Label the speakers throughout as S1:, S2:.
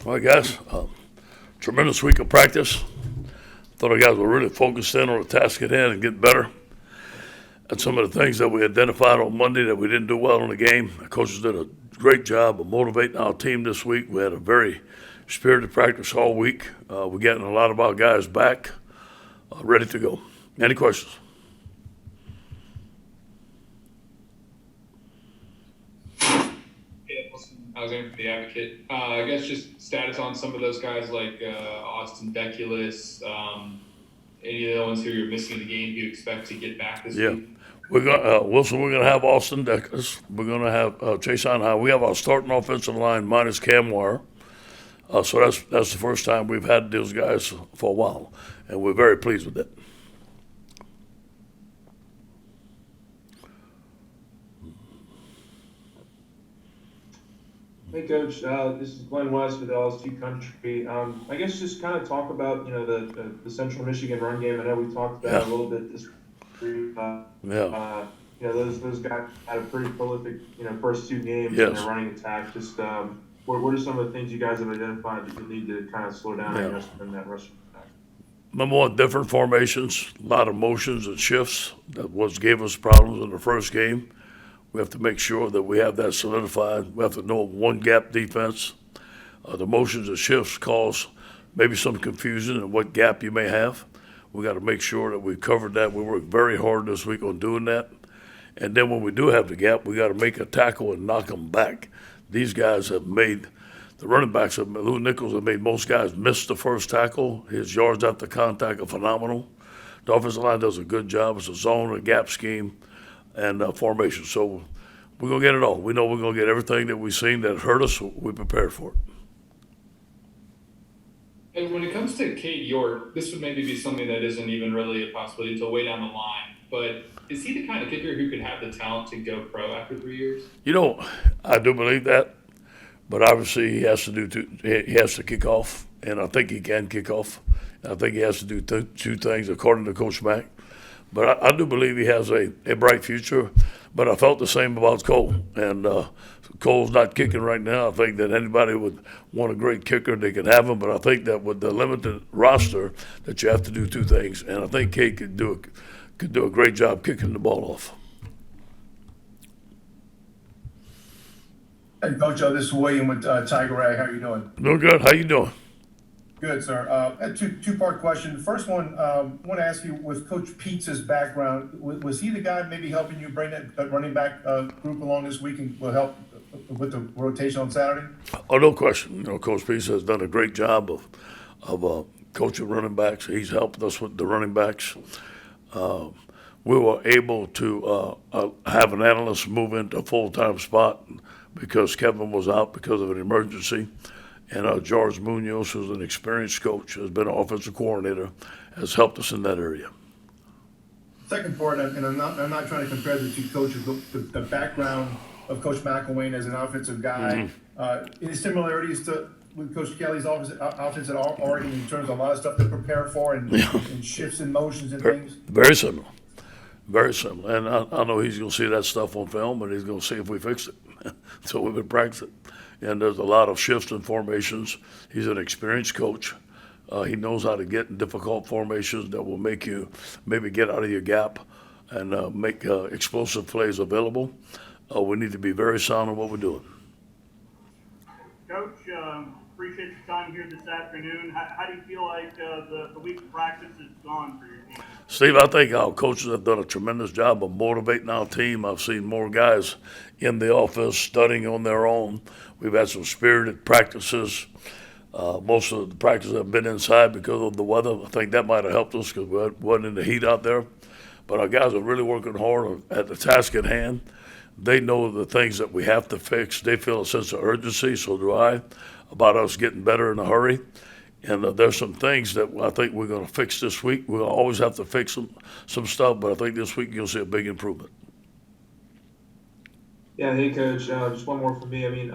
S1: All right, guys. Tremendous week of practice. Thought our guys were really focused in on the task at hand and get better. And some of the things that we identified on Monday that we didn't do well in the game, the coaches did a great job of motivating our team this week. We had a very spirited practice all week. We're getting a lot of our guys back, ready to go. Any questions?
S2: Alexander for the Advocate. I guess just status on some of those guys like Austin Deculus, any of the ones who you're missing in the game you expect to get back this
S1: Yeah.
S2: week?
S1: We're going Wilson. We're going to have Austin Deckers. We're going to have Chase High. We have our starting offensive line minus Cam Wire. So that's the first time we've had those guys for a while, and we're very pleased with that.
S3: Hey, Coach. This is Glenn West with LSU Country. I guess just kind of talk about the Central Michigan run game. I know we talked about it a little bit this week.
S1: Yeah.
S3: Those guys had a pretty prolific first two games
S1: Yes.
S3: in their running attack. Just what are some of the things you guys have identified that you need to kind of slow down in that rushing attack?
S1: Number one, different formations, a lot of motions and shifts. That was gave us problems in the first game. We have to make sure that we have that solidified. We have to know one gap defense. The motions and shifts cause maybe some confusion in what gap you may have. We got to make sure that we covered that. We worked very hard this week on doing that. And then when we do have the gap, we got to make a tackle and knock them back. These guys have made the running backs. Lou Nichols have made most guys miss the first tackle. His yards after contact are phenomenal. The offensive line does a good job. It's a zone, a gap scheme, and formation. So we're going to get it all. We know we're going to get everything that we've seen that hurt us. We prepared for it.
S2: And when it comes to Cade York, this would maybe be something that isn't even really a possibility until way down the line. But is he the kind of kicker who could have the talent to go pro after 3 years?
S1: I do believe that, but obviously he has to kick off, and I think he can kick off. I think he has to do two things according to Coach Mack. But I do believe he has a bright future. But I felt the same about Cole. And Cole's not kicking right now. I think that anybody would want a great kicker, they can have him. But I think that with the limited roster, that you have to do two things. And I think Kate could do a great job kicking the ball off.
S4: Hey, Coach, this is William with Tiger Rag. How are you doing?
S1: Doing good. How you doing?
S4: Good, sir. A two-part question. The first one, I want to ask you, with Coach Pete's background, was he the guy maybe helping you bring that running back group along this week and will help with the rotation on Saturday?
S1: Oh, no question. Coach Peace has done a great job of coaching running backs. He's helped us with the running backs. We were able to have an analyst move into a full-time spot because Kevin was out because of an emergency. And George Munoz, who's an experienced coach, has been an offensive coordinator, has helped us in that area.
S4: Second part, and I'm not trying to compare the two coaches, but the background of Coach McElwain as an offensive guy, any similarities with Coach Kelly's offense at all, or in terms of a lot of stuff to prepare for and shifts and motions and things?
S1: Very similar. Very similar. And I know he's going to see that stuff on film, and he's going to see if we fix it. So we've been practicing. And there's a lot of shifts and formations. He's an experienced coach. He knows how to get in difficult formations that will make you maybe get out of your gap and make explosive plays available. We need to be very sound in what we're doing.
S5: Coach, appreciate your time here this afternoon. How do you feel like the week of practice has gone for your team?
S1: Steve, I think our coaches have done a tremendous job of motivating our team. I've seen more guys in the office studying on their own. We've had some spirited practices. Most of the practices have been inside because of the weather. I think that might have helped us because we wasn't in the heat out there. But our guys are really working hard at the task at hand. They know the things that we have to fix. They feel a sense of urgency, so do I, about us getting better in a hurry. And there's some things that I think we're going to fix this week. We'll always have to fix some stuff, but I think this week you'll see a big improvement.
S3: Yeah, hey, Coach. Just one more from me. I mean,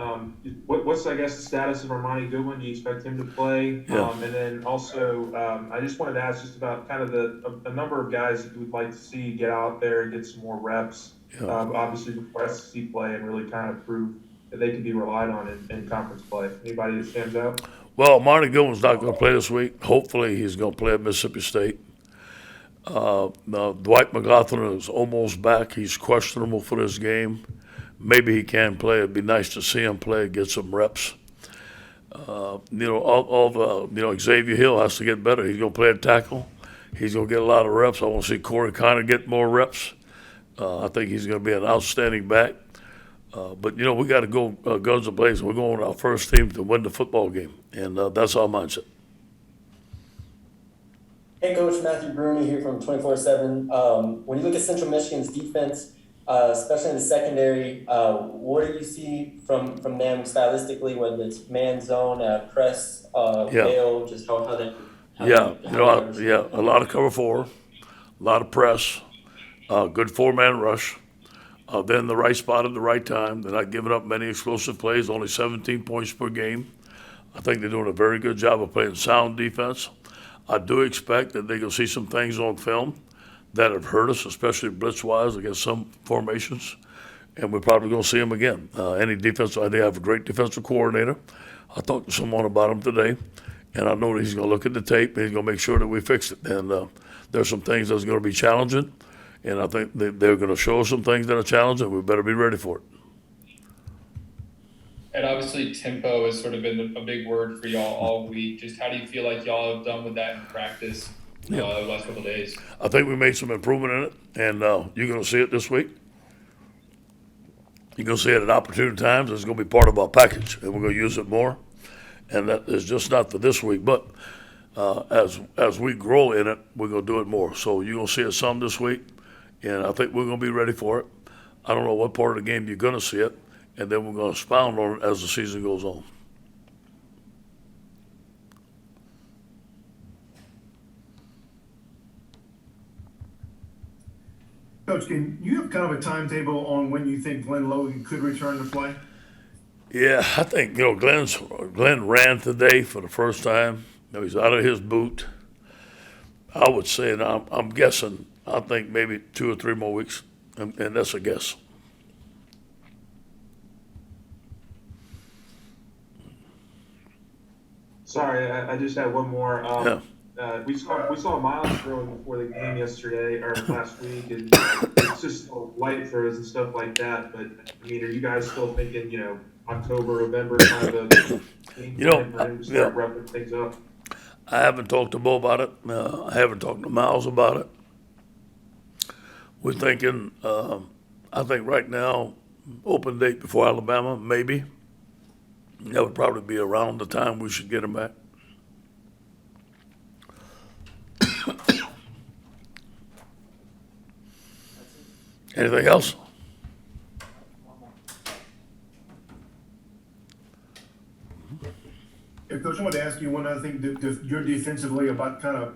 S3: what's, I guess, the status of Armani Goodwin? Do you expect him to play?
S1: Yeah.
S3: And then also, I just wanted to ask just about kind of a number of guys that you would like to see get out there and get some more reps.
S1: Yeah.
S3: Obviously, before SEC play and really kind of prove that they can be relied on in conference play? Anybody that stands out?
S1: Well, Marty Gilman's not going to play this week. Hopefully, he's going to play at Mississippi State. Now, Dwight McLaughlin is almost back. He's questionable for this game. Maybe he can play. It'd be nice to see him play, get some reps. Xavier Hill has to get better. He's going to play at tackle. He's going to get a lot of reps. I want to see Corey Connor get more reps. I think he's going to be an outstanding back. But we got to go guns blazing. We're going with our first team to win the football game, and that's our mindset.
S6: Hey, Coach, Matthew Bruni here from 24/7. When you look at Central Michigan's defense, especially in the secondary, what do you see from them stylistically, whether it's man zone, press, bail, just how they?
S1: A lot of cover four, a lot of press, good four-man rush. They're in the right spot at the right time. They're not giving up many explosive plays, only 17 points per game. I think they're doing a very good job of playing sound defense. I do expect that they're going to see some things on film that have hurt us, especially blitz-wise against some formations, and we're probably going to see them again. They have a great defensive coordinator. I talked to someone about him today, and I know that he's going to look at the tape and he's going to make sure that we fix it. And there's some things that's going to be challenging, and I think they're going to show us some things that are challenging. We better be ready for it.
S2: And obviously, tempo has sort of been a big word for y'all all week. Just how do you feel like y'all have done with that in practice the last couple of days?
S1: I think we made some improvement in it, and you're going to see it this week. You're going to see it at opportune times. It's going to be part of our package, and we're going to use it more. And that is just not for this week, but as we grow in it, we're going to do it more. So you're going to see it some this week, and I think we're going to be ready for it. I don't know what part of the game you're going to see it, and then we're going to expound on it as the season goes on.
S4: Coach, can you have kind of a timetable on when you think Glenn Logan could return to play?
S1: Yeah, I think Glenn ran today for the first time. He's out of his boot. I would say, and I'm guessing, I think maybe 2 or 3 more weeks, and that's a guess.
S3: Sorry, I just had one more. We saw Miles throwing before the game yesterday or last week, and it's just light throws and stuff like that. But I mean, are you guys still thinking, October, November kind of a game plan for him to start wrapping things up?
S1: I haven't talked to Bo about it. I haven't talked to Miles about it. We're thinking, I think right now, open date before Alabama, maybe. That would probably be around the time we should get him back. Anything else?
S4: Yeah, Coach, I wanted to ask you one other thing. You're defensively about kind of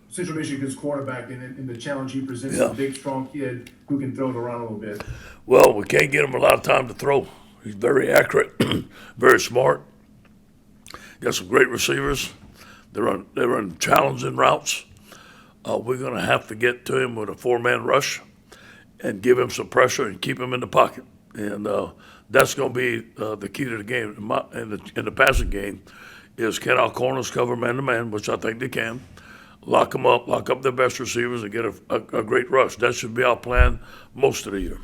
S4: Central Michigan's quarterback and the challenge he presents. A big, strong kid who can throw it around a little bit.
S1: Well, we can't get him a lot of time to throw. He's very accurate, very smart. Got some great receivers. They run challenging routes. We're going to have to get to him with a 4-man rush and give him some pressure and keep him in the pocket. And that's going to be the key to the game. In the passing game is, can our corners cover man-to-man, which I think they can. Lock them up, lock up their best receivers, and get a great rush. That should be our plan most of the year.